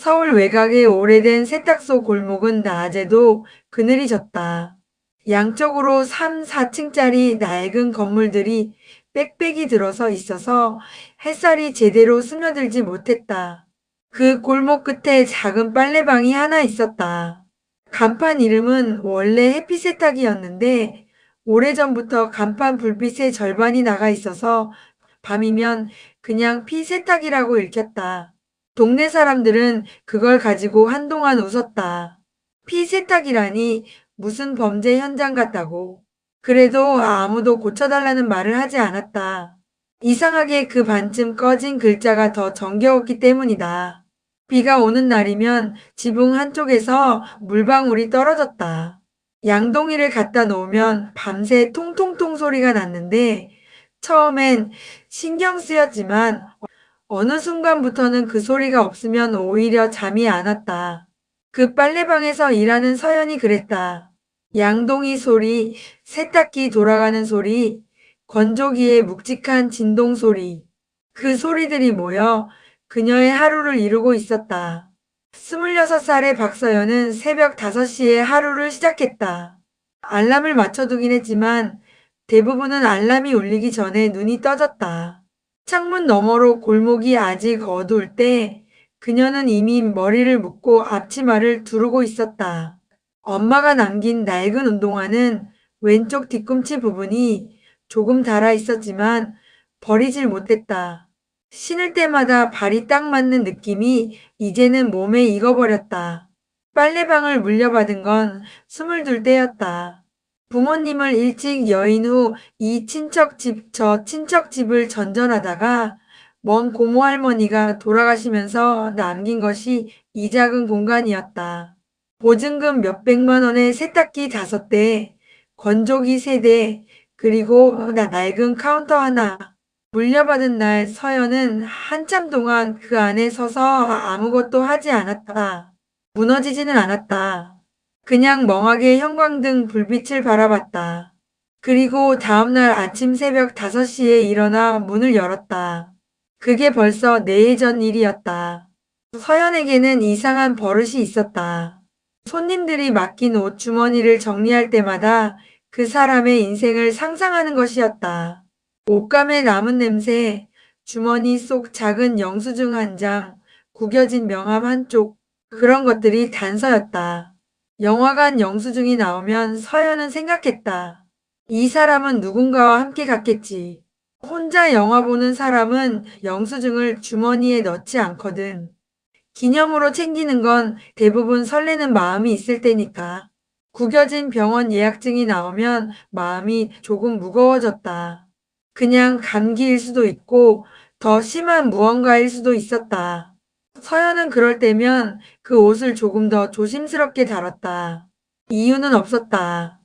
서울 외곽의 오래된 세탁소 골목은 낮에도 그늘이 졌다. 양쪽으로 3, 4층짜리 낡은 건물들이 빽빽이 들어서 있어서 햇살이 제대로 스며들지 못했다. 그 골목 끝에 작은 빨래방이 하나 있었다. 간판 이름은 원래 햇빛 세탁이었는데 오래전부터 간판 불빛의 절반이 나가 있어서 밤이면 그냥 피 세탁이라고 읽혔다. 동네 사람들은 그걸 가지고 한동안 웃었다. 피 세탁이라니 무슨 범죄 현장 같다고. 그래도 아무도 고쳐달라는 말을 하지 않았다. 이상하게 그 반쯤 꺼진 글자가 더 정겨웠기 때문이다. 비가 오는 날이면 지붕 한쪽에서 물방울이 떨어졌다. 양동이를 갖다 놓으면 밤새 통통통 소리가 났는데 처음엔 신경 쓰였지만 어느 순간부터는 그 소리가 없으면 오히려 잠이 안 왔다. 그 빨래방에서 일하는 서연이 그랬다. 양동이 소리, 세탁기 돌아가는 소리, 건조기의 묵직한 진동 소리. 그 소리들이 모여 그녀의 하루를 이루고 있었다. 26살의 박서연은 새벽 5시에 하루를 시작했다. 알람을 맞춰두긴 했지만 대부분은 알람이 울리기 전에 눈이 떠졌다. 창문 너머로 골목이 아직 어두울 때 그녀는 이미 머리를 묶고 앞치마를 두르고 있었다. 엄마가 남긴 낡은 운동화는 왼쪽 뒤꿈치 부분이 조금 닳아 있었지만 버리질 못했다. 신을 때마다 발이 딱 맞는 느낌이 이제는 몸에 익어버렸다. 빨래방을 물려받은 건 22때였다. 부모님을 일찍 여인 후 이 친척집 저 친척집을 전전하다가 먼 고모 할머니가 돌아가시면서 남긴 것이 이 작은 공간이었다. 보증금 몇백만 원의 세탁기 5대, 건조기 3대, 그리고 낡은 카운터 하나. 물려받은 날 서연은 한참 동안 그 안에 서서 아무것도 하지 않았다. 무너지지는 않았다. 그냥 멍하게 형광등 불빛을 바라봤다. 그리고 다음날 아침 새벽 5시에 일어나 문을 열었다. 그게 벌써 4일 전 일이었다. 서연에게는 이상한 버릇이 있었다. 손님들이 맡긴 옷 주머니를 정리할 때마다 그 사람의 인생을 상상하는 것이었다. 옷감에 남은 냄새, 주머니 속 작은 영수증 한 장, 구겨진 명함 한쪽, 그런 것들이 단서였다. 영화관 영수증이 나오면 서연은 생각했다. 이 사람은 누군가와 함께 갔겠지. 혼자 영화 보는 사람은 영수증을 주머니에 넣지 않거든. 기념으로 챙기는 건 대부분 설레는 마음이 있을 때니까. 구겨진 병원 예약증이 나오면 마음이 조금 무거워졌다. 그냥 감기일 수도 있고 더 심한 무언가일 수도 있었다. 서연은 그럴 때면 그 옷을 조금 더 조심스럽게 다뤘다. 이유는 없었다.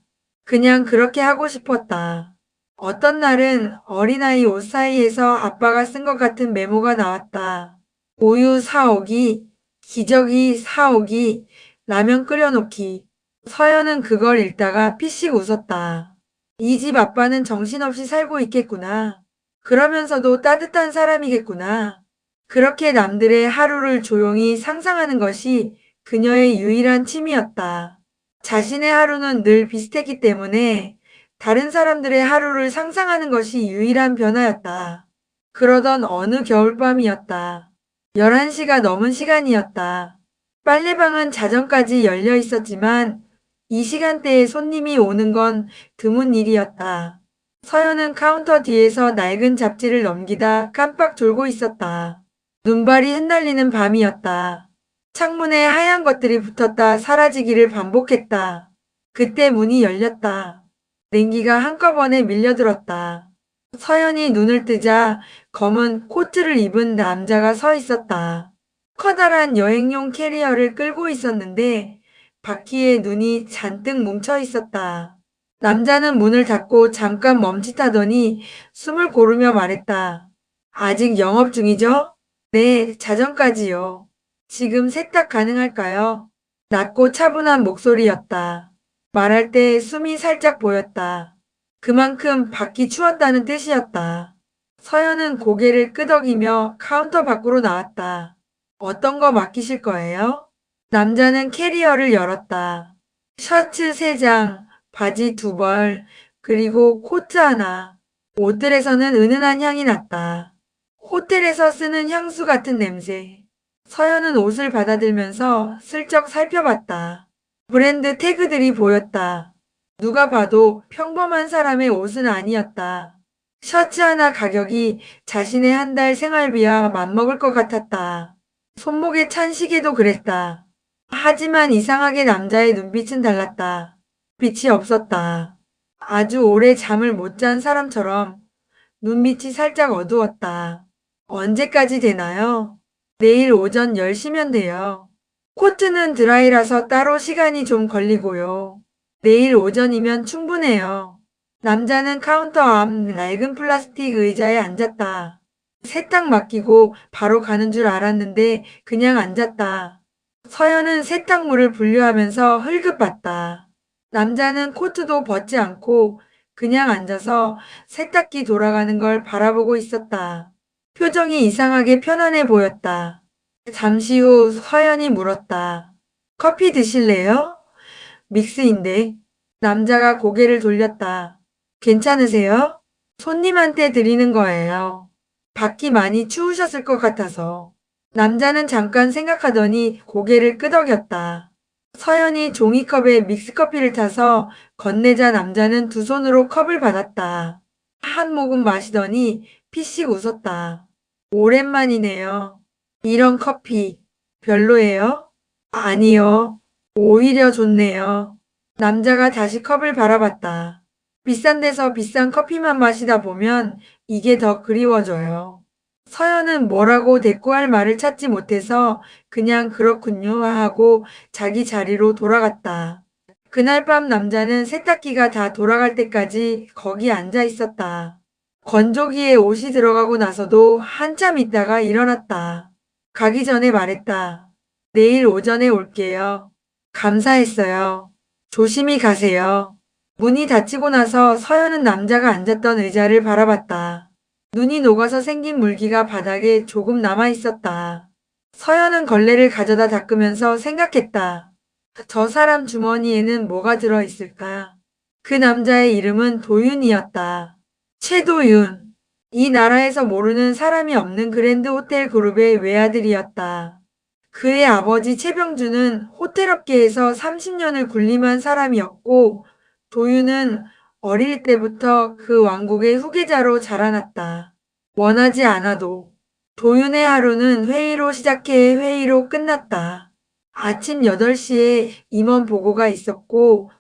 그냥 그렇게 하고 싶었다. 어떤 날은 어린아이 옷 사이에서 아빠가 쓴 것 같은 메모가 나왔다. 우유 사오기, 기저귀 사오기, 라면 끓여놓기. 서연은 그걸 읽다가 피식 웃었다. 이 집 아빠는 정신없이 살고 있겠구나. 그러면서도 따뜻한 사람이겠구나. 그렇게 남들의 하루를 조용히 상상하는 것이 그녀의 유일한 취미였다. 자신의 하루는 늘 비슷했기 때문에 다른 사람들의 하루를 상상하는 것이 유일한 변화였다. 그러던 어느 겨울밤이었다. 11시가 넘은 시간이었다. 빨래방은 자정까지 열려 있었지만 이 시간대에 손님이 오는 건 드문 일이었다. 서연은 카운터 뒤에서 낡은 잡지를 넘기다 깜빡 졸고 있었다. 눈발이 흩날리는 밤이었다. 창문에 하얀 것들이 붙었다 사라지기를 반복했다. 그때 문이 열렸다. 냉기가 한꺼번에 밀려들었다. 서연이 눈을 뜨자 검은 코트를 입은 남자가 서 있었다. 커다란 여행용 캐리어를 끌고 있었는데 바퀴에 눈이 잔뜩 뭉쳐 있었다. 남자는 문을 닫고 잠깐 멈칫하더니 숨을 고르며 말했다. 아직 영업 중이죠? 네, 자정까지요. 지금 세탁 가능할까요? 낮고 차분한 목소리였다. 말할 때 숨이 살짝 보였다. 그만큼 밖이 추웠다는 뜻이었다. 서연은 고개를 끄덕이며 카운터 밖으로 나왔다. 어떤 거 맡기실 거예요? 남자는 캐리어를 열었다. 셔츠 3장, 바지 2벌, 그리고 코트 하나. 옷들에서는 은은한 향이 났다. 호텔에서 쓰는 향수 같은 냄새. 서연은 옷을 받아들면서 슬쩍 살펴봤다. 브랜드 태그들이 보였다. 누가 봐도 평범한 사람의 옷은 아니었다. 셔츠 하나 가격이 자신의 한 달 생활비와 맞먹을 것 같았다. 손목에 찬 시계도 그랬다. 하지만 이상하게 남자의 눈빛은 달랐다. 빛이 없었다. 아주 오래 잠을 못 잔 사람처럼 눈밑이 살짝 어두웠다. 언제까지 되나요? 내일 오전 10시면 돼요. 코트는 드라이라서 따로 시간이 좀 걸리고요. 내일 오전이면 충분해요. 남자는 카운터 앞 낡은 플라스틱 의자에 앉았다. 세탁 맡기고 바로 가는 줄 알았는데 그냥 앉았다. 서연은 세탁물을 분류하면서 흘급봤다. 남자는 코트도 벗지 않고 그냥 앉아서 세탁기 돌아가는 걸 바라보고 있었다. 표정이 이상하게 편안해 보였다. 잠시 후 서연이 물었다. 커피 드실래요? 믹스인데. 남자가 고개를 돌렸다. 괜찮으세요? 손님한테 드리는 거예요. 밖이 많이 추우셨을 것 같아서. 남자는 잠깐 생각하더니 고개를 끄덕였다. 서연이 종이컵에 믹스커피를 타서 건네자 남자는 두 손으로 컵을 받았다. 한 모금 마시더니 피식 웃었다. 오랜만이네요. 이런 커피 별로예요? 아니요. 오히려 좋네요. 남자가 다시 컵을 바라봤다. 비싼 데서 비싼 커피만 마시다 보면 이게 더 그리워져요. 서연은 뭐라고 대꾸할 말을 찾지 못해서 그냥 그렇군요 하고 자기 자리로 돌아갔다. 그날 밤 남자는 세탁기가 다 돌아갈 때까지 거기 앉아 있었다. 건조기에 옷이 들어가고 나서도 한참 있다가 일어났다. 가기 전에 말했다. 내일 오전에 올게요. 감사했어요. 조심히 가세요. 문이 닫히고 나서 서연은 남자가 앉았던 의자를 바라봤다. 눈이 녹아서 생긴 물기가 바닥에 조금 남아 있었다. 서연은 걸레를 가져다 닦으면서 생각했다. 저 사람 주머니에는 뭐가 들어 있을까? 그 남자의 이름은 도윤이었다. 최도윤. 이 나라에서 모르는 사람이 없는 그랜드 호텔 그룹의 외아들이었다. 그의 아버지 최병주는 호텔업계에서 30년을 군림한 사람이었고 도윤은 어릴 때부터 그 왕국의 후계자로 자라났다. 원하지 않아도. 도윤의 하루는 회의로 시작해 회의로 끝났다. 아침 8시에 임원 보고가 있었고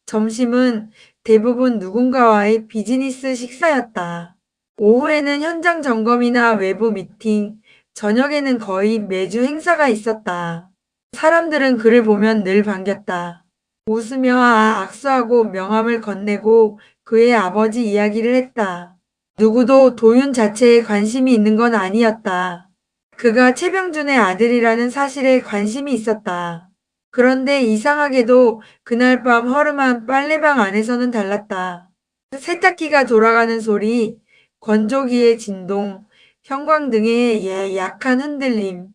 점심은 대부분 누군가와의 비즈니스 식사였다. 오후에는 현장 점검이나 외부 미팅, 저녁에는 거의 매주 행사가 있었다. 사람들은 그를 보면 늘 반겼다. 웃으며 악수하고 명함을 건네고 그의 아버지 이야기를 했다. 누구도 도윤 자체에 관심이 있는 건 아니었다. 그가 최병준의 아들이라는 사실에 관심이 있었다. 그런데 이상하게도 그날 밤 허름한 빨래방 안에서는 달랐다. 세탁기가 돌아가는 소리, 건조기의 진동, 형광등의 약한 흔들림.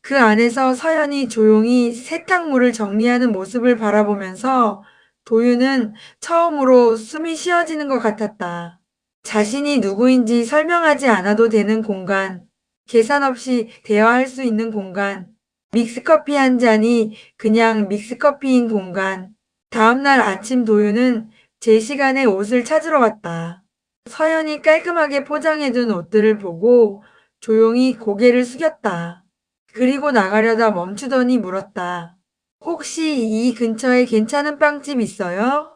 그 안에서 서연이 조용히 세탁물을 정리하는 모습을 바라보면서 도윤은 처음으로 숨이 쉬어지는 것 같았다. 자신이 누구인지 설명하지 않아도 되는 공간, 계산 없이 대화할 수 있는 공간, 믹스커피 한 잔이 그냥 믹스커피인 공간. 다음날 아침 도윤은 제 시간에 옷을 찾으러 왔다. 서연이 깔끔하게 포장해둔 옷들을 보고 조용히 고개를 숙였다. 그리고 나가려다 멈추더니 물었다. 혹시 이 근처에 괜찮은 빵집 있어요?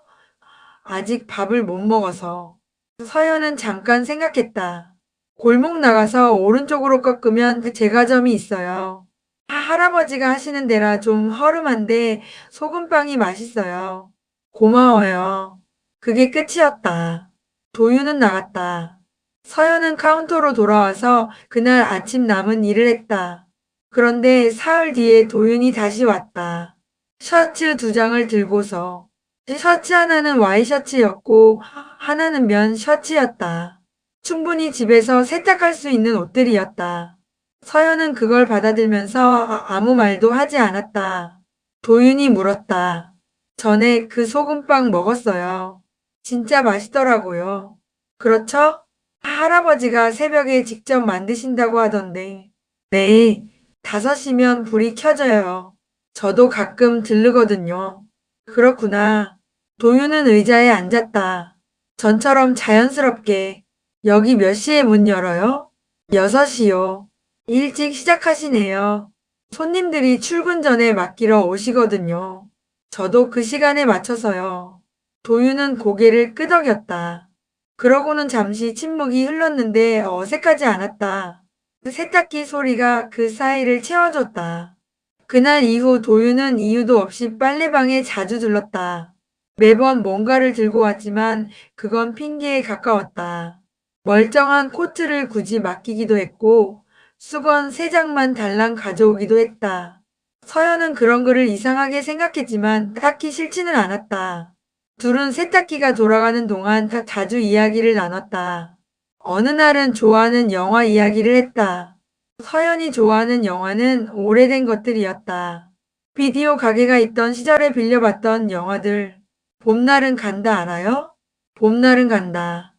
아직 밥을 못 먹어서. 서연은 잠깐 생각했다. 골목 나가서 오른쪽으로 꺾으면 그 제과점이 있어요. 할아버지가 하시는 데라 좀 허름한데 소금빵이 맛있어요. 고마워요. 그게 끝이었다. 도윤은 나갔다. 서연은 카운터로 돌아와서 그날 아침 남은 일을 했다. 그런데 사흘 뒤에 도윤이 다시 왔다. 셔츠 2장을 들고서. 셔츠 하나는 와이셔츠였고 하나는 면 셔츠였다. 충분히 집에서 세탁할 수 있는 옷들이었다. 서연은 그걸 받아들면서 아무 말도 하지 않았다. 도윤이 물었다. 전에 그 소금빵 먹었어요. 진짜 맛있더라고요. 그렇죠? 할아버지가 새벽에 직접 만드신다고 하던데. 네, 5시면 불이 켜져요. 저도 가끔 들르거든요. 그렇구나. 도윤은 의자에 앉았다. 전처럼 자연스럽게. 여기 몇 시에 문 열어요? 6시요. 일찍 시작하시네요. 손님들이 출근 전에 맡기러 오시거든요. 저도 그 시간에 맞춰서요. 도윤은 고개를 끄덕였다. 그러고는 잠시 침묵이 흘렀는데 어색하지 않았다. 그 세탁기 소리가 그 사이를 채워줬다. 그날 이후 도윤은 이유도 없이 빨래방에 자주 들렀다. 매번 뭔가를 들고 왔지만 그건 핑계에 가까웠다. 멀쩡한 코트를 굳이 맡기기도 했고 수건 3장만 달랑 가져오기도 했다. 서연은 그런 거를 이상하게 생각했지만 딱히 싫지는 않았다. 둘은 세탁기가 돌아가는 동안 자주 이야기를 나눴다. 어느 날은 좋아하는 영화 이야기를 했다. 서연이 좋아하는 영화는 오래된 것들이었다. 비디오 가게가 있던 시절에 빌려봤던 영화들. 봄날은 간다 알아요? 봄날은 간다.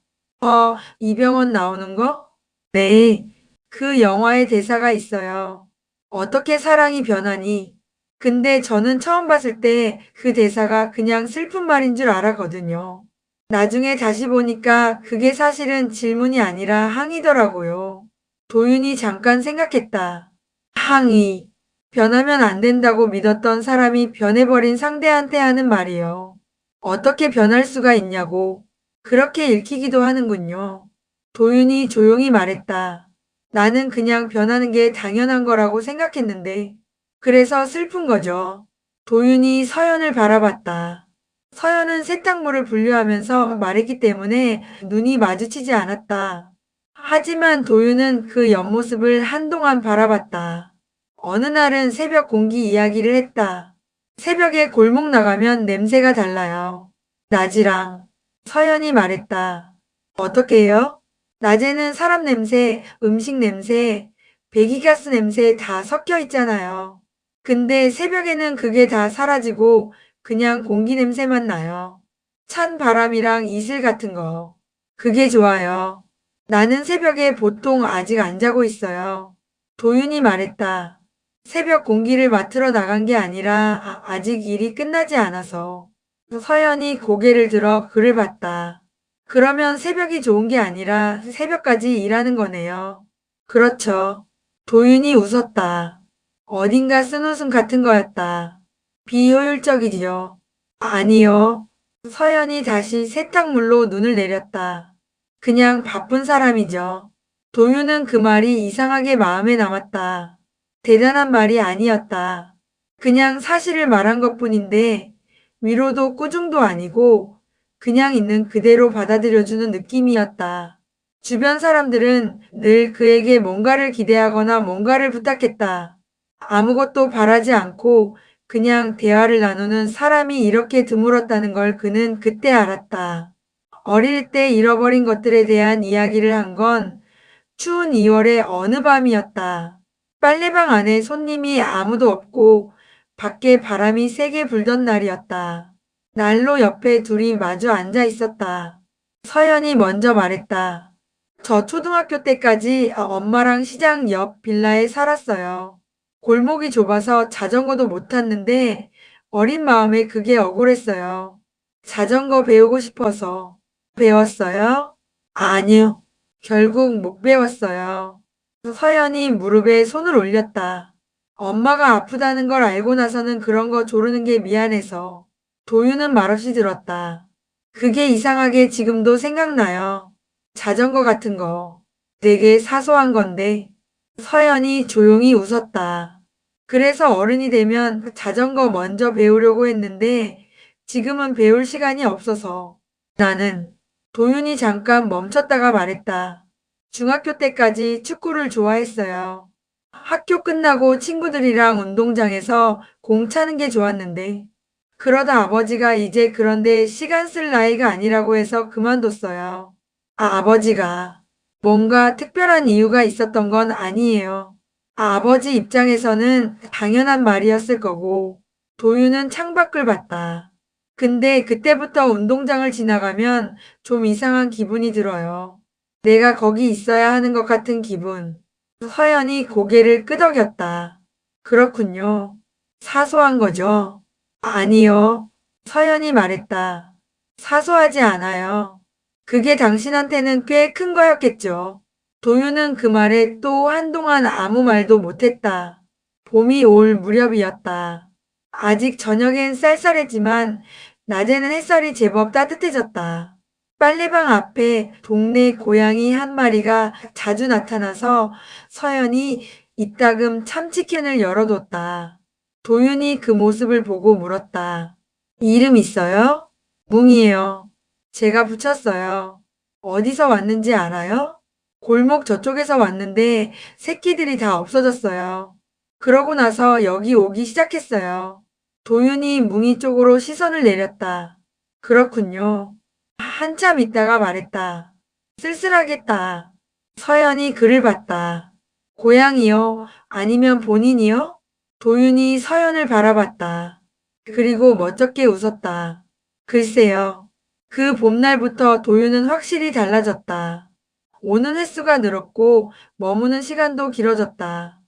이병헌 나오는 거? 네. 그 영화의 대사가 있어요. 어떻게 사랑이 변하니? 근데 저는 처음 봤을 때 그 대사가 그냥 슬픈 말인 줄 알았거든요. 나중에 다시 보니까 그게 사실은 질문이 아니라 항의더라고요. 도윤이 잠깐 생각했다. 항의. 변하면 안 된다고 믿었던 사람이 변해버린 상대한테 하는 말이요. 어떻게 변할 수가 있냐고. 그렇게 읽히기도 하는군요. 도윤이 조용히 말했다. 나는 그냥 변하는 게 당연한 거라고 생각했는데. 그래서 슬픈 거죠. 도윤이 서연을 바라봤다. 서연은 세탁물을 분류하면서 말했기 때문에 눈이 마주치지 않았다. 하지만 도윤은 그 옆모습을 한동안 바라봤다. 어느 날은 새벽 공기 이야기를 했다. 새벽에 골목 나가면 냄새가 달라요. 낮이랑. 서연이 말했다. 어떻게요? 낮에는 사람 냄새, 음식 냄새, 배기가스 냄새 다 섞여 있잖아요. 근데 새벽에는 그게 다 사라지고 그냥 공기 냄새만 나요. 찬 바람이랑 이슬 같은 거. 그게 좋아요. 나는 새벽에 보통 아직 안 자고 있어요. 도윤이 말했다. 새벽 공기를 맡으러 나간 게 아니라 아직 일이 끝나지 않아서. 서연이 고개를 들어 그를 봤다. 그러면 새벽이 좋은 게 아니라 새벽까지 일하는 거네요. 그렇죠. 도윤이 웃었다. 어딘가 쓴웃음 같은 거였다. 비효율적이지요. 아니요. 서연이 다시 세탁물로 눈을 내렸다. 그냥 바쁜 사람이죠. 도윤은 그 말이 이상하게 마음에 남았다. 대단한 말이 아니었다. 그냥 사실을 말한 것뿐인데 위로도 꾸중도 아니고 그냥 있는 그대로 받아들여주는 느낌이었다. 주변 사람들은 늘 그에게 뭔가를 기대하거나 뭔가를 부탁했다. 아무것도 바라지 않고 그냥 대화를 나누는 사람이 이렇게 드물었다는 걸 그는 그때 알았다. 어릴 때 잃어버린 것들에 대한 이야기를 한 건 추운 2월의 어느 밤이었다. 빨래방 안에 손님이 아무도 없고 밖에 바람이 세게 불던 날이었다. 난로 옆에 둘이 마주 앉아 있었다. 서연이 먼저 말했다. 저 초등학교 때까지 엄마랑 시장 옆 빌라에 살았어요. 골목이 좁아서 자전거도 못 탔는데 어린 마음에 그게 억울했어요. 자전거 배우고 싶어서. 배웠어요? 아니요. 결국 못 배웠어요. 서연이 무릎에 손을 올렸다. 엄마가 아프다는 걸 알고 나서는 그런 거 조르는 게 미안해서. 도윤은 말없이 들었다. 그게 이상하게 지금도 생각나요. 자전거 같은 거. 되게 사소한 건데. 서연이 조용히 웃었다. 그래서 어른이 되면 자전거 먼저 배우려고 했는데 지금은 배울 시간이 없어서. 나는 도윤이 잠깐 멈췄다가 말했다. 중학교 때까지 축구를 좋아했어요. 학교 끝나고 친구들이랑 운동장에서 공 차는 게 좋았는데 그러다 아버지가 이제 그런데 시간 쓸 나이가 아니라고 해서 그만뒀어요. 아버지가 뭔가 특별한 이유가 있었던 건 아니에요. 아버지 입장에서는 당연한 말이었을 거고, 도윤은 창밖을 봤다. 근데 그때부터 운동장을 지나가면 좀 이상한 기분이 들어요. 내가 거기 있어야 하는 것 같은 기분. 서연이 고개를 끄덕였다. 그렇군요. 사소한 거죠? 아니요. 서연이 말했다. 사소하지 않아요. 그게 당신한테는 꽤 큰 거였겠죠. 도윤은 그 말에 또 한동안 아무 말도 못했다. 봄이 올 무렵이었다. 아직 저녁엔 쌀쌀했지만 낮에는 햇살이 제법 따뜻해졌다. 빨래방 앞에 동네 고양이 한 마리가 자주 나타나서 서연이 이따금 참치캔을 열어뒀다. 도윤이 그 모습을 보고 물었다. 이름 있어요? 뭉이에요. 제가 붙였어요. 어디서 왔는지 알아요? 골목 저쪽에서 왔는데 새끼들이 다 없어졌어요. 그러고 나서 여기 오기 시작했어요. 도윤이 뭉이 쪽으로 시선을 내렸다. 그렇군요. 한참 있다가 말했다. 쓸쓸하겠다. 서연이 그를 봤다. 고양이요? 아니면 본인이요? 도윤이 서연을 바라봤다. 그리고 멋쩍게 웃었다. 글쎄요. 그 봄날부터 도윤은 확실히 달라졌다. 오는 횟수가 늘었고 머무는 시간도 길어졌다.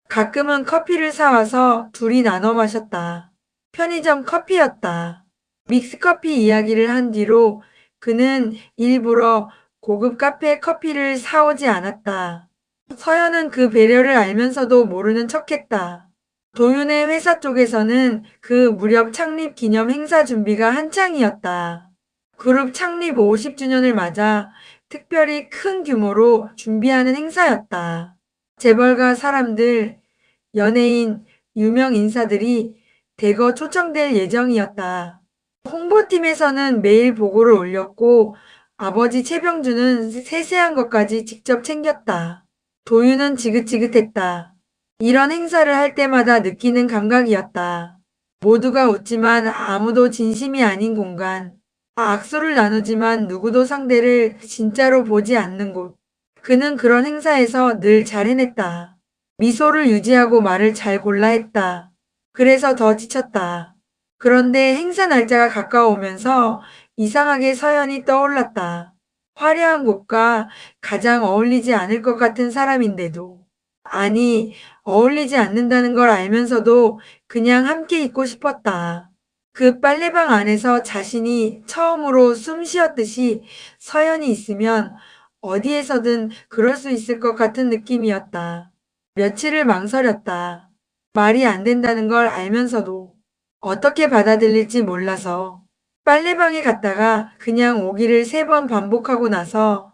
가끔은 커피를 사와서 둘이 나눠 마셨다. 편의점 커피였다. 믹스커피 이야기를 한 뒤로 그는 일부러 고급 카페 커피를 사오지 않았다. 서연은 그 배려를 알면서도 모르는 척했다. 도윤의 회사 쪽에서는 그 무렵 창립 기념 행사 준비가 한창이었다. 그룹 창립 50주년을 맞아 특별히 큰 규모로 준비하는 행사였다. 재벌가 사람들, 연예인, 유명 인사들이 대거 초청될 예정이었다. 홍보팀에서는 매일 보고를 올렸고 아버지 최병주는 세세한 것까지 직접 챙겼다. 도윤은 지긋지긋했다. 이런 행사를 할 때마다 느끼는 감각이었다. 모두가 웃지만 아무도 진심이 아닌 공간. 악수를 나누지만 누구도 상대를 진짜로 보지 않는 곳. 그는 그런 행사에서 늘 잘 해냈다. 미소를 유지하고 말을 잘 골라 했다. 그래서 더 지쳤다. 그런데 행사 날짜가 가까워오면서 이상하게 서연이 떠올랐다. 화려한 곳과 가장 어울리지 않을 것 같은 사람인데도. 아니, 어울리지 않는다는 걸 알면서도 그냥 함께 있고 싶었다. 그 빨래방 안에서 자신이 처음으로 숨 쉬었듯이 서연이 있으면 어디에서든 그럴 수 있을 것 같은 느낌이었다. 며칠을 망설였다. 말이 안 된다는 걸 알면서도 어떻게 받아들일지 몰라서 빨래방에 갔다가 그냥 오기를 3번 반복하고 나서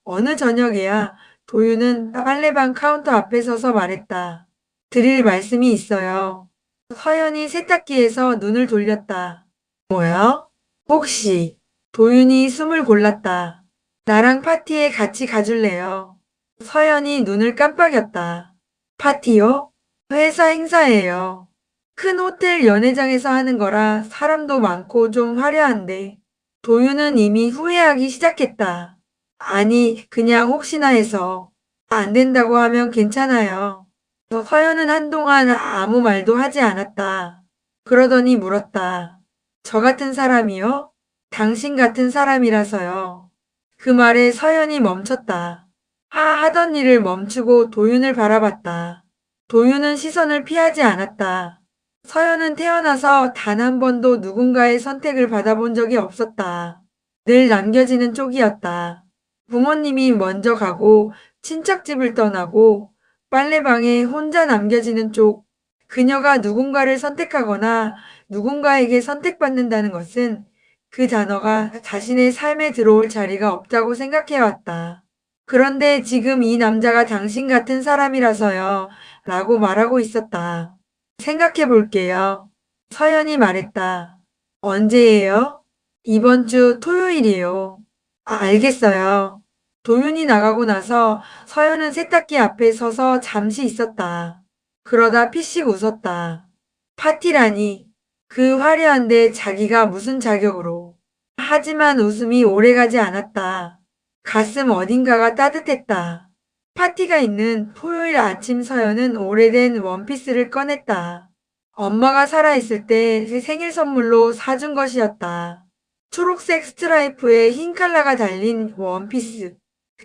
어느 저녁에야 도윤은 빨래방 카운터 앞에 서서 말했다. 드릴 말씀이 있어요. 서연이 세탁기에서 눈을 돌렸다. 뭐야? 혹시 도윤이 숨을 골랐다. 나랑 파티에 같이 가줄래요? 서연이 눈을 깜빡였다. 파티요? 회사 행사예요. 큰 호텔 연회장에서 하는 거라 사람도 많고 좀 화려한데 도윤은 이미 후회하기 시작했다. 아니, 그냥 혹시나 해서 안 된다고 하면 괜찮아요. 서연은 한동안 아무 말도 하지 않았다. 그러더니 물었다. 저 같은 사람이요? 당신 같은 사람이라서요. 그 말에 서연이 멈췄다. 하던 일을 멈추고 도윤을 바라봤다. 도윤은 시선을 피하지 않았다. 서연은 태어나서 단 한 번도 누군가의 선택을 받아본 적이 없었다. 늘 남겨지는 쪽이었다. 부모님이 먼저 가고 친척집을 떠나고 빨래방에 혼자 남겨지는 쪽. 그녀가 누군가를 선택하거나 누군가에게 선택받는다는 것은 그 단어가 자신의 삶에 들어올 자리가 없다고 생각해왔다. 그런데 지금 이 남자가 당신 같은 사람이라서요. 라고 말하고 있었다. 생각해 볼게요. 서연이 말했다. 언제예요? 이번 주 토요일이요. 알겠어요. 도윤이 나가고 나서 서연은 세탁기 앞에 서서 잠시 있었다. 그러다 피식 웃었다. 파티라니. 그 화려한데 자기가 무슨 자격으로. 하지만 웃음이 오래가지 않았다. 가슴 어딘가가 따뜻했다. 파티가 있는 토요일 아침 서연은 오래된 원피스를 꺼냈다. 엄마가 살아있을 때 생일 선물로 사준 것이었다. 초록색 스트라이프에 흰 칼라가 달린 원피스.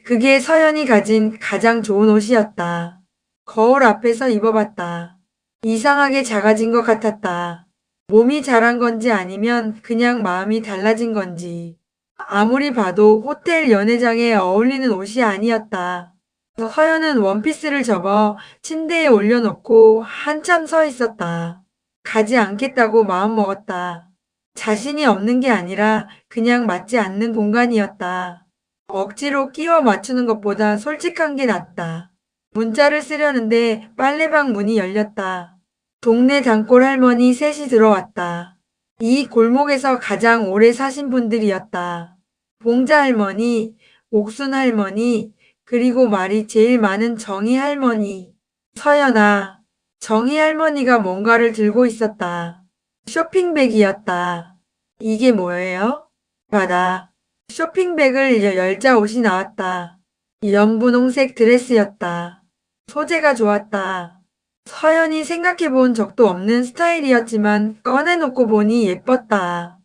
그게 서연이 가진 가장 좋은 옷이었다. 거울 앞에서 입어봤다. 이상하게 작아진 것 같았다. 몸이 자란 건지 아니면 그냥 마음이 달라진 건지. 아무리 봐도 호텔 연회장에 어울리는 옷이 아니었다. 서연은 원피스를 접어 침대에 올려놓고 한참 서 있었다. 가지 않겠다고 마음먹었다. 자신이 없는 게 아니라 그냥 맞지 않는 공간이었다. 억지로 끼워 맞추는 것보다 솔직한 게 낫다. 문자를 쓰려는데 빨래방 문이 열렸다. 동네 단골 할머니 셋이 들어왔다. 이 골목에서 가장 오래 사신 분들이었다. 봉자 할머니, 옥순 할머니, 그리고 말이 제일 많은 정희 할머니. 서연아, 정희 할머니가 뭔가를 들고 있었다. 쇼핑백이었다. 이게 뭐예요? 받아. 쇼핑백을 열자 옷이 나왔다. 연분홍색 드레스였다. 소재가 좋았다. 서연이 생각해본 적도 없는 스타일이었지만 꺼내놓고 보니 예뻤다.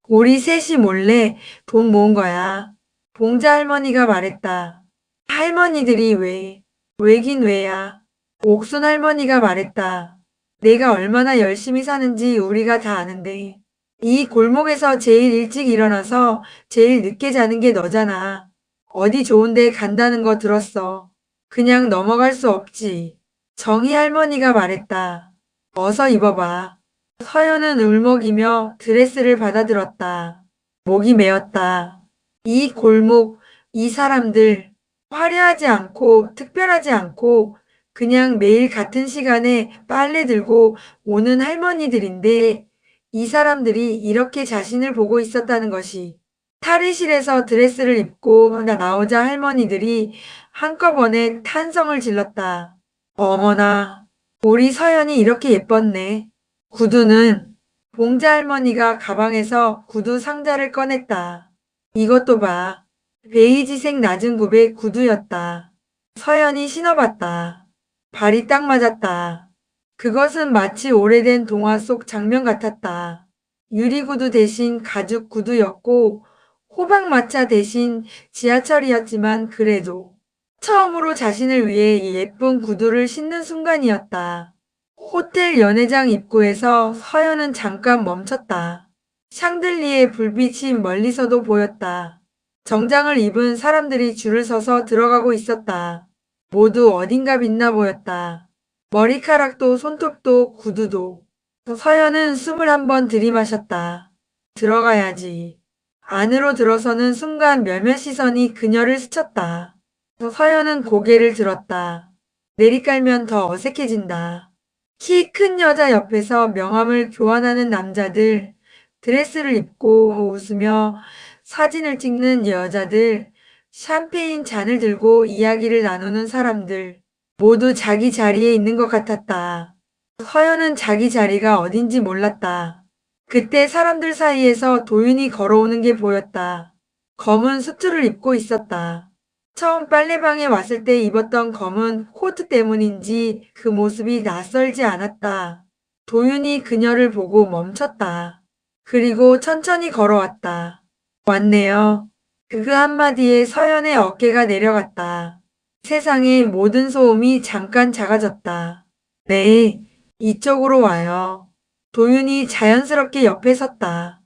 우리 셋이 몰래 돈 모은 거야. 봉자 할머니가 말했다. 할머니들이 왜? 왜긴 왜야. 옥순 할머니가 말했다. 내가 얼마나 열심히 사는지 우리가 다 아는데. 이 골목에서 제일 일찍 일어나서 제일 늦게 자는 게 너잖아. 어디 좋은데 간다는 거 들었어. 그냥 넘어갈 수 없지. 정희 할머니가 말했다. 어서 입어봐. 서연은 울먹이며 드레스를 받아들었다. 목이 메었다. 이 골목, 이 사람들, 화려하지 않고 특별하지 않고 그냥 매일 같은 시간에 빨래 들고 오는 할머니들인데 이 사람들이 이렇게 자신을 보고 있었다는 것이 탈의실에서 드레스를 입고 나오자 할머니들이 한꺼번에 탄성을 질렀다. 어머나, 우리 서연이 이렇게 예뻤네. 구두는 봉자 할머니가 가방에서 구두 상자를 꺼냈다. 이것도 봐. 베이지색 낮은 굽의 구두였다. 서연이 신어봤다. 발이 딱 맞았다. 그것은 마치 오래된 동화 속 장면 같았다. 유리구두 대신 가죽 구두였고 호박마차 대신 지하철이었지만 그래도 처음으로 자신을 위해 예쁜 구두를 신는 순간이었다. 호텔 연회장 입구에서 서연은 잠깐 멈췄다. 샹들리에 불빛이 멀리서도 보였다. 정장을 입은 사람들이 줄을 서서 들어가고 있었다. 모두 어딘가 빛나 보였다. 머리카락도 손톱도 구두도. 서연은 숨을 한번 들이마셨다. 들어가야지. 안으로 들어서는 순간 몇몇 시선이 그녀를 스쳤다. 서연은 고개를 들었다. 내리깔면 더 어색해진다. 키 큰 여자 옆에서 명함을 교환하는 남자들, 드레스를 입고 웃으며 사진을 찍는 여자들, 샴페인 잔을 들고 이야기를 나누는 사람들, 모두 자기 자리에 있는 것 같았다. 서연은 자기 자리가 어딘지 몰랐다. 그때 사람들 사이에서 도윤이 걸어오는 게 보였다. 검은 수트를 입고 있었다. 처음 빨래방에 왔을 때 입었던 검은 코트 때문인지 그 모습이 낯설지 않았다. 도윤이 그녀를 보고 멈췄다. 그리고 천천히 걸어왔다. 왔네요. 그 한마디에 서연의 어깨가 내려갔다. 세상의 모든 소음이 잠깐 작아졌다. 네, 이쪽으로 와요. 도윤이 자연스럽게 옆에 섰다.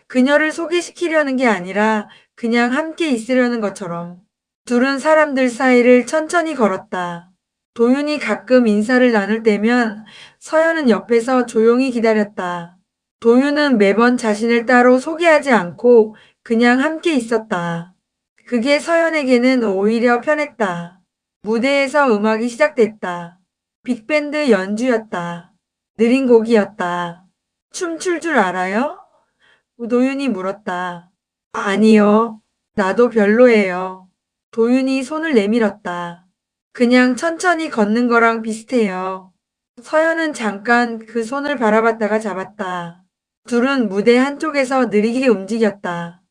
그녀를 소개시키려는 게 아니라 그냥 함께 있으려는 것처럼. 둘은 사람들 사이를 천천히 걸었다. 도윤이 가끔 인사를 나눌 때면 서연은 옆에서 조용히 기다렸다. 도윤은 매번 자신을 따로 소개하지 않고 그냥 함께 있었다. 그게 서연에게는 오히려 편했다. 무대에서 음악이 시작됐다. 빅밴드 연주였다. 느린 곡이었다. 춤출 줄 알아요? 도윤이 물었다. 아니요. 나도 별로예요. 도윤이 손을 내밀었다. 그냥 천천히 걷는 거랑 비슷해요. 서연은 잠깐 그 손을 바라봤다가 잡았다. 둘은 무대 한쪽에서 느리게 움직였다.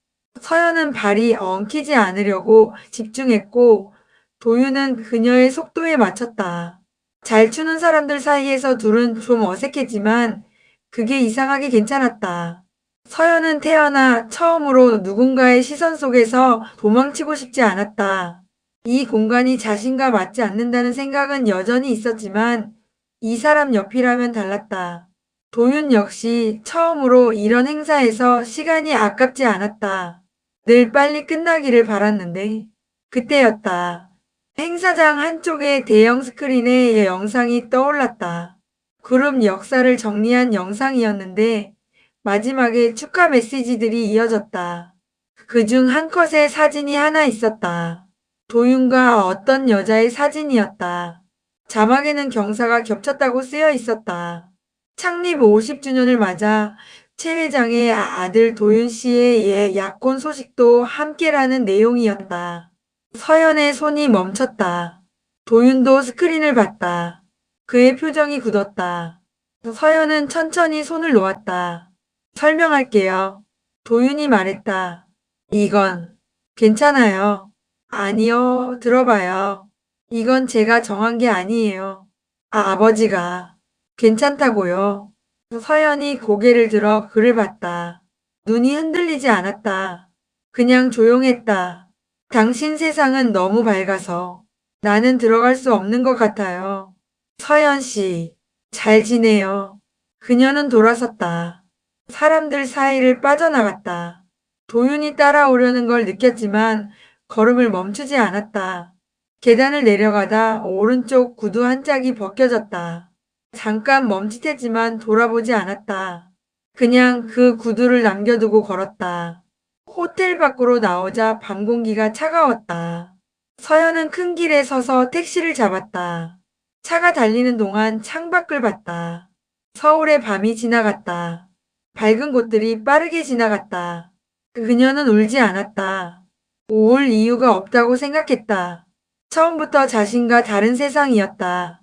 서연은 발이 엉키지 않으려고 집중했고 도윤은 그녀의 속도에 맞췄다. 잘 추는 사람들 사이에서 둘은 좀 어색했지만 그게 이상하게 괜찮았다. 서연은 태어나 처음으로 누군가의 시선 속에서 도망치고 싶지 않았다. 이 공간이 자신과 맞지 않는다는 생각은 여전히 있었지만 이 사람 옆이라면 달랐다. 도윤 역시 처음으로 이런 행사에서 시간이 아깝지 않았다. 늘 빨리 끝나기를 바랐는데 그때였다. 행사장 한쪽에 대형 스크린에 영상이 떠올랐다. 그룹 역사를 정리한 영상이었는데 마지막에 축하 메시지들이 이어졌다. 그중 한 컷에 사진이 하나 있었다. 도윤과 어떤 여자의 사진이었다. 자막에는 경사가 겹쳤다고 쓰여 있었다. 창립 50주년을 맞아 최 회장의 아들 도윤 씨의 약혼 소식도 함께라는 내용이었다. 서연의 손이 멈췄다. 도윤도 스크린을 봤다. 그의 표정이 굳었다. 서연은 천천히 손을 놓았다. 설명할게요. 도윤이 말했다. 이건 괜찮아요. 아니요, 들어봐요. 이건 제가 정한 게 아니에요. 아버지가 괜찮다고요. 서연이 고개를 들어 그를 봤다. 눈이 흔들리지 않았다. 그냥 조용했다. 당신 세상은 너무 밝아서 나는 들어갈 수 없는 것 같아요. 서연 씨, 잘 지내요. 그녀는 돌아섰다. 사람들 사이를 빠져나갔다. 도윤이 따라오려는 걸 느꼈지만 걸음을 멈추지 않았다. 계단을 내려가다 오른쪽 구두 한 짝이 벗겨졌다. 잠깐 멈칫했지만 돌아보지 않았다. 그냥 그 구두를 남겨두고 걸었다. 호텔 밖으로 나오자 밤 공기가 차가웠다. 서연은 큰 길에 서서 택시를 잡았다. 차가 달리는 동안 창밖을 봤다. 서울의 밤이 지나갔다. 밝은 곳들이 빠르게 지나갔다. 그녀는 울지 않았다. 울 이유가 없다고 생각했다. 처음부터 자신과 다른 세상이었다.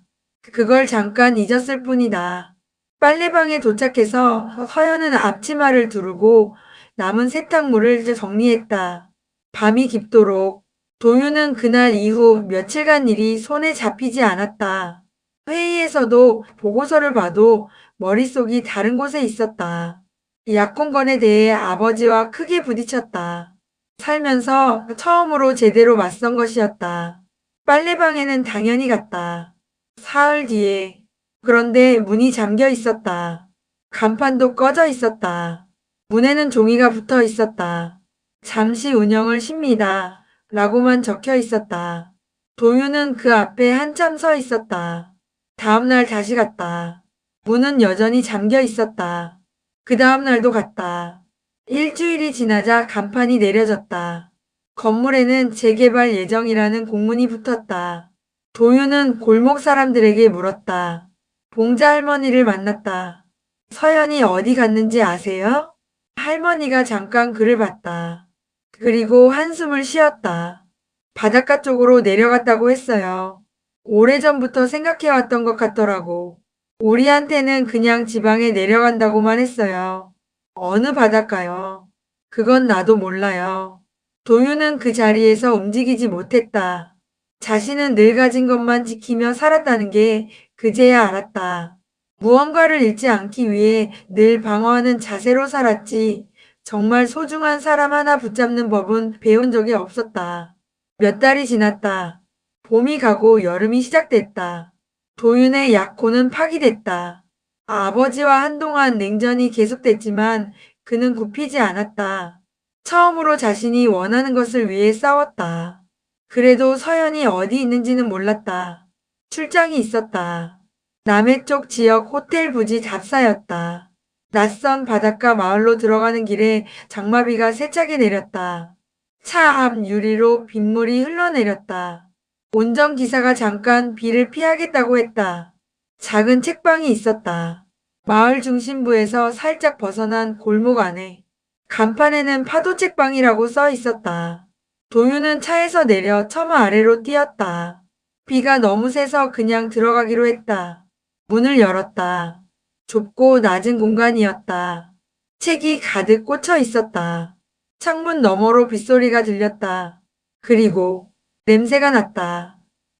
그걸 잠깐 잊었을 뿐이다. 빨래방에 도착해서 서연은 앞치마를 두르고 남은 세탁물을 정리했다. 밤이 깊도록 도윤은 그날 이후 며칠간 일이 손에 잡히지 않았다. 회의에서도 보고서를 봐도 머릿속이 다른 곳에 있었다. 약혼건에 대해 아버지와 크게 부딪혔다. 살면서 처음으로 제대로 맞선 것이었다. 빨래방에는 당연히 갔다. 사흘 뒤에. 그런데 문이 잠겨 있었다. 간판도 꺼져 있었다. 문에는 종이가 붙어 있었다. 잠시 운영을 쉽니다. 라고만 적혀 있었다. 도윤은 그 앞에 한참 서 있었다. 다음날 다시 갔다. 문은 여전히 잠겨 있었다. 그 다음날도 갔다. 일주일이 지나자 간판이 내려졌다. 건물에는 재개발 예정이라는 공문이 붙었다. 도윤은 골목 사람들에게 물었다. 봉자 할머니를 만났다. 서연이 어디 갔는지 아세요? 할머니가 잠깐 그를 봤다. 그리고 한숨을 쉬었다. 바닷가 쪽으로 내려갔다고 했어요. 오래전부터 생각해왔던 것 같더라고. 우리한테는 그냥 지방에 내려간다고만 했어요. 어느 바닷가요? 그건 나도 몰라요. 도윤은 그 자리에서 움직이지 못했다. 자신은 늘 가진 것만 지키며 살았다는 게 그제야 알았다. 무언가를 잃지 않기 위해 늘 방어하는 자세로 살았지 정말 소중한 사람 하나 붙잡는 법은 배운 적이 없었다. 몇 달이 지났다. 봄이 가고 여름이 시작됐다. 도윤의 약혼은 파기됐다. 아버지와 한동안 냉전이 계속됐지만 그는 굽히지 않았다. 처음으로 자신이 원하는 것을 위해 싸웠다. 그래도 서연이 어디 있는지는 몰랐다. 출장이 있었다. 남해 쪽 지역 호텔 부지 답사였다. 낯선 바닷가 마을로 들어가는 길에 장마비가 세차게 내렸다. 차 앞 유리로 빗물이 흘러내렸다. 운전기사가 잠깐 비를 피하겠다고 했다. 작은 책방이 있었다. 마을 중심부에서 살짝 벗어난 골목 안에. 간판에는 파도책방이라고 써 있었다. 도윤은 차에서 내려 처마 아래로 뛰었다. 비가 너무 세서 그냥 들어가기로 했다. 문을 열었다. 좁고 낮은 공간이었다. 책이 가득 꽂혀 있었다. 창문 너머로 빗소리가 들렸다. 그리고 냄새가 났다.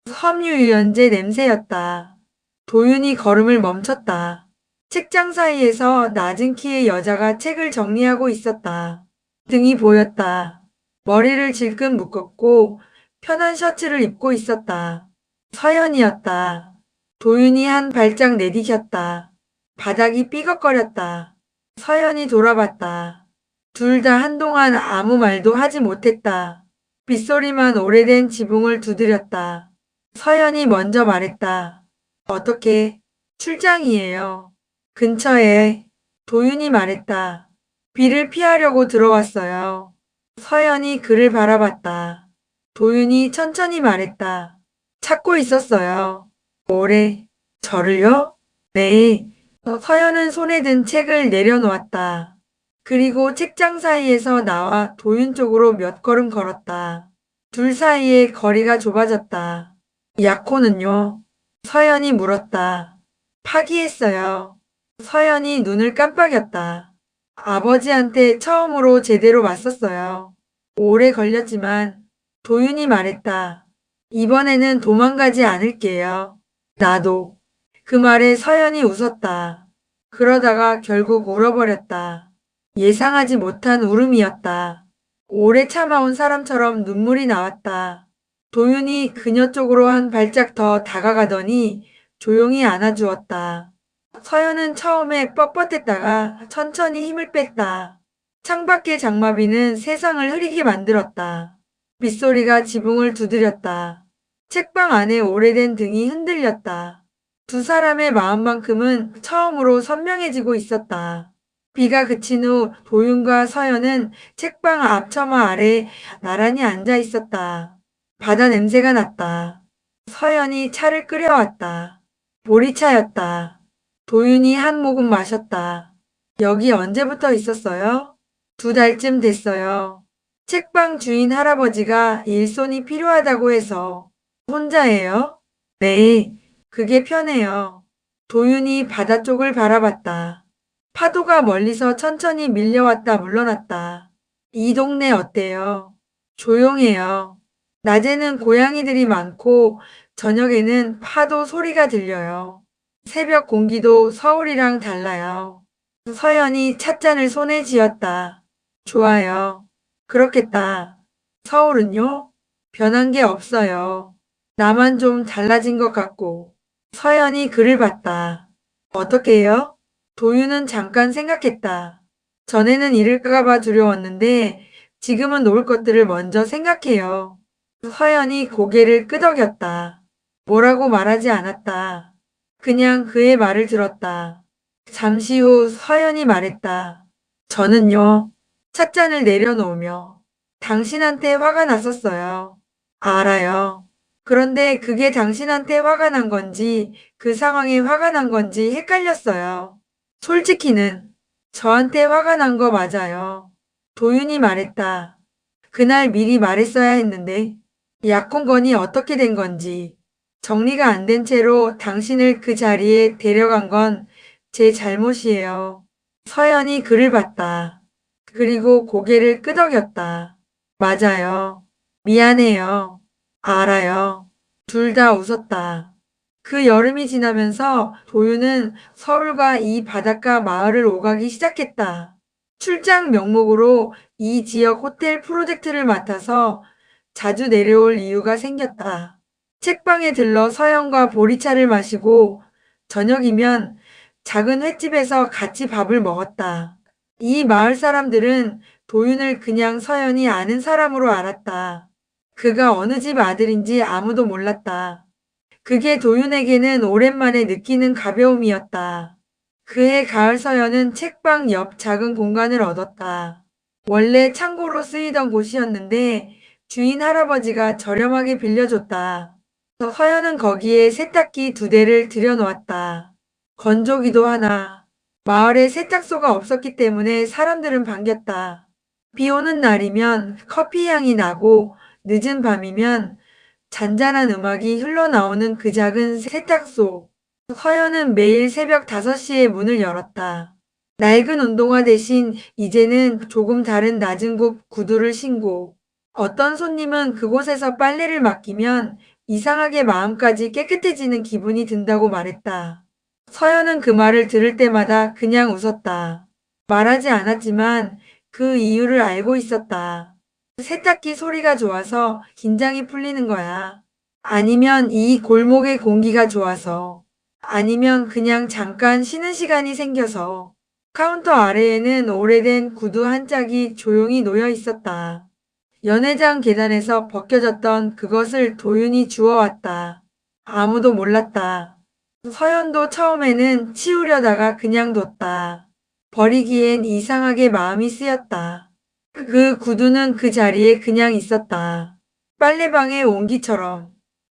섬유유연제 냄새였다. 도윤이 걸음을 멈췄다. 책장 사이에서 낮은 키의 여자가 책을 정리하고 있었다. 등이 보였다. 머리를 질끈 묶었고 편한 셔츠를 입고 있었다. 서연이었다. 도윤이 한 발짝 내디뎠다. 바닥이 삐걱거렸다. 서연이 돌아봤다. 둘 다 한동안 아무 말도 하지 못했다. 빗소리만 오래된 지붕을 두드렸다. 서연이 먼저 말했다. 어떻게? 출장이에요. 근처에. 도윤이 말했다. 비를 피하려고 들어왔어요. 서연이 그를 바라봤다. 도윤이 천천히 말했다. 찾고 있었어요. 뭐래? 저를요? 네. 서연은 손에 든 책을 내려놓았다. 그리고 책장 사이에서 나와 도윤 쪽으로 몇 걸음 걸었다. 둘 사이의 거리가 좁아졌다. 약혼은요? 서연이 물었다. 파기했어요. 서연이 눈을 깜빡였다. 아버지한테 처음으로 제대로 맞섰어요. 오래 걸렸지만 도윤이 말했다. 이번에는 도망가지 않을게요. 나도. 그 말에 서연이 웃었다. 그러다가 결국 울어버렸다. 예상하지 못한 울음이었다. 오래 참아온 사람처럼 눈물이 나왔다. 도윤이 그녀 쪽으로 한 발짝 더 다가가더니 조용히 안아주었다. 서연은 처음에 뻣뻣했다가 천천히 힘을 뺐다. 창밖의 장마비는 세상을 흐리게 만들었다. 빗소리가 지붕을 두드렸다. 책방 안에 오래된 등이 흔들렸다. 두 사람의 마음만큼은 처음으로 선명해지고 있었다. 비가 그친 후 도윤과 서연은 책방 앞처마 아래 나란히 앉아 있었다. 바다 냄새가 났다. 서연이 차를 끓여왔다. 보리차였다. 도윤이 한 모금 마셨다. 여기 언제부터 있었어요? 2달쯤 됐어요. 책방 주인 할아버지가 일손이 필요하다고 해서. 혼자예요? 네, 그게 편해요. 도윤이 바다 쪽을 바라봤다. 파도가 멀리서 천천히 밀려왔다 물러났다. 이 동네 어때요? 조용해요. 낮에는 고양이들이 많고 저녁에는 파도 소리가 들려요. 새벽 공기도 서울이랑 달라요. 서연이 찻잔을 손에 쥐었다. 좋아요. 그렇겠다. 서울은요? 변한 게 없어요. 나만 좀 달라진 것 같고. 서연이 그를 봤다. 어떻게요? 도윤은 잠깐 생각했다. 전에는 잃을까봐 두려웠는데 지금은 놓을 것들을 먼저 생각해요. 서연이 고개를 끄덕였다. 뭐라고 말하지 않았다. 그냥 그의 말을 들었다. 잠시 후 서연이 말했다. 저는요, 찻잔을 내려놓으며 당신한테 화가 났었어요. 알아요. 그런데 그게 당신한테 화가 난 건지 그 상황에 화가 난 건지 헷갈렸어요. 솔직히는 저한테 화가 난 거 맞아요. 도윤이 말했다. 그날 미리 말했어야 했는데 약혼건이 어떻게 된 건지 정리가 안 된 채로 당신을 그 자리에 데려간 건 제 잘못이에요. 서연이 그를 봤다. 그리고 고개를 끄덕였다. 맞아요. 미안해요. 알아요. 둘 다 웃었다. 그 여름이 지나면서 도윤은 서울과 이 바닷가 마을을 오가기 시작했다. 출장 명목으로 이 지역 호텔 프로젝트를 맡아서 자주 내려올 이유가 생겼다. 책방에 들러 서연과 보리차를 마시고 저녁이면 작은 횟집에서 같이 밥을 먹었다. 이 마을 사람들은 도윤을 그냥 서연이 아는 사람으로 알았다. 그가 어느 집 아들인지 아무도 몰랐다. 그게 도윤에게는 오랜만에 느끼는 가벼움이었다. 그해 가을 서연은 책방 옆 작은 공간을 얻었다. 원래 창고로 쓰이던 곳이었는데 주인 할아버지가 저렴하게 빌려줬다. 서연은 거기에 세탁기 2대를 들여놓았다. 건조기도 하나. 마을에 세탁소가 없었기 때문에 사람들은 반겼다. 비 오는 날이면 커피 향이 나고 늦은 밤이면 잔잔한 음악이 흘러나오는 그 작은 세탁소. 서연은 매일 새벽 5시에 문을 열었다. 낡은 운동화 대신 이제는 조금 다른 낮은 굽 구두를 신고 어떤 손님은 그곳에서 빨래를 맡기면 이상하게 마음까지 깨끗해지는 기분이 든다고 말했다. 서연은 그 말을 들을 때마다 그냥 웃었다. 말하지 않았지만 그 이유를 알고 있었다. 세탁기 소리가 좋아서 긴장이 풀리는 거야. 아니면 이 골목의 공기가 좋아서. 아니면 그냥 잠깐 쉬는 시간이 생겨서. 카운터 아래에는 오래된 구두 한 짝이 조용히 놓여 있었다. 연회장 계단에서 벗겨졌던 그것을 도윤이 주워왔다. 아무도 몰랐다. 서연도 처음에는 치우려다가 그냥 뒀다. 버리기엔 이상하게 마음이 쓰였다. 그 구두는 그 자리에 그냥 있었다. 빨래방의 온기처럼.